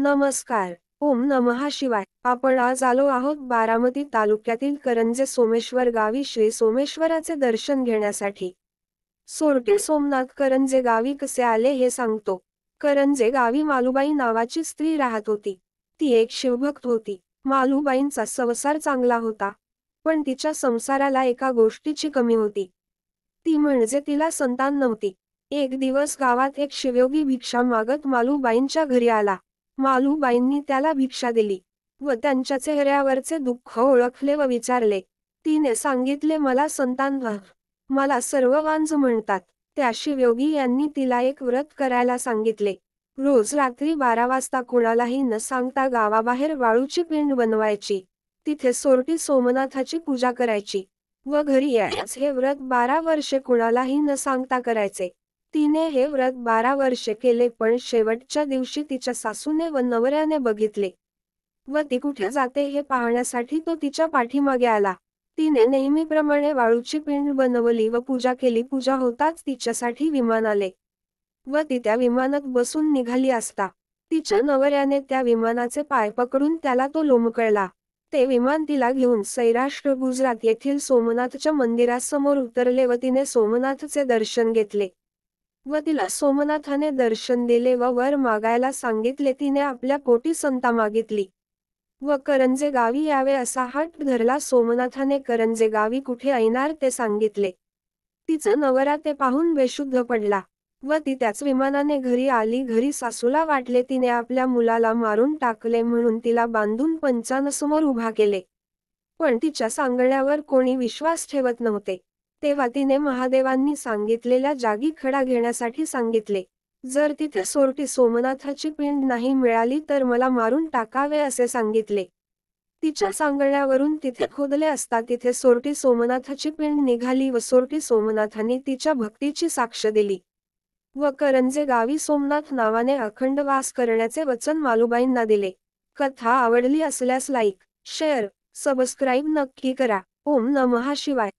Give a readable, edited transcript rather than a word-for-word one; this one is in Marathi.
नमस्कार. ओम नमः शिवाय. आपण आज आलो आहोत बारामती तालुक्यातील करंजे सोमेश्वर गावी श्री सोमेश्वराचे दर्शन घेण्यासाठी. सोरटे सोमनाथ करंजे गावी कसे आले हे सांगतो. करंजे गावी मालूबाई नावाची स्त्री राहत होती. ती एक शिवभक्त होती. मालूबाईंचा संसार चांगला होता, पण तिच्या संसाराला एका गोष्टीची कमी होती. ती म्हणजे तिला संतान नव्हती. एक दिवस गावात एक शिवयोगी भिक्षा मागत मालूबाईंच्या घरी आला. मालूबाईंनी त्याला भिक्षा दिली व त्यांच्या चेहऱ्यावरचे दुःख ओळखले व विचारले. तिने सांगितले, मला संतान नाही. मला सर्व वांझ म्हणतात. त्या शिवयोगी यांनी तिला एक व्रत करायला सांगितले. रोज रात्री 12 वाजता कुणालाही न सांगता गावाबाहेर वाळूची पिंड बनवायची, तिथे सोरटी सोमनाथाची पूजा करायची व घरी यायच. हे व्रत 12 वर्षे कुणालाही न सांगता करायचे. तिने हे व्रत 12 वर्षे केले, पण शेवटच्या दिवशी तिच्या सासूने व नवऱ्याने बघितले व ती कुठे जाते हे पाहण्यासाठी तो तिच्या पाठीमागे आला. तिने नेहमीप्रमाणे वाळूची पिंड बनवली व पूजा केली. पूजा होताच तिच्यासाठी विमान आले व ती त्या विमानात बसून निघाली असता तिच्या नवऱ्याने त्या विमानाचे पाय पकडून त्याला तो लोमकळला. ते विमान तिला घेऊन सौराष्ट्र गुजरात येथील सोमनाथच्या मंदिरासमोर उतरले व तिने सोमनाथचे दर्शन घेतले व तिला सोमनाथाने दर्शन दिले व वर मागायला सांगितले. तिने आपल्या पोटी संता मागितली व करंजे गावी यावे असा हट्ट धरला. सोमनाथाने करंजे गावी कुठे येणार ते सांगितले. तिचा नवरा ते पाहून बेशुद्ध पडला व ती त्याच विमानाने घरी आली. घरी सासूला वाटले तिने आपल्या मुलाला मारून टाकले, म्हणून तिला बांधून पंचांसमोर उभा केले, पण तिच्या सांगण्यावर कोणी विश्वास ठेवत नव्हते. तेव्हा तिने महादेवांनी सांगितलेल्या जागी खडा घेण्यासाठी सांगितले. जर तिथे सोरटी सोमनाथाची पिंड नाही मिळाली तर मला मारून टाकावे असे सांगितले. तिच्या सांगण्यावरून तिथे खोदले असता तिथे सोरटी सोमनाथाची पिंड निघाली व सोरटी सोमनाथांनी तिच्या भक्तीची साक्ष दिली व करंजे गावी सोमनाथ नावाने अखंड वास करण्याचे वचन मालूबाईंना दिले. कथा आवडली असल्यास लाईक, शेअर, सबस्क्राईब नक्की करा. ओम नमः शिवाय.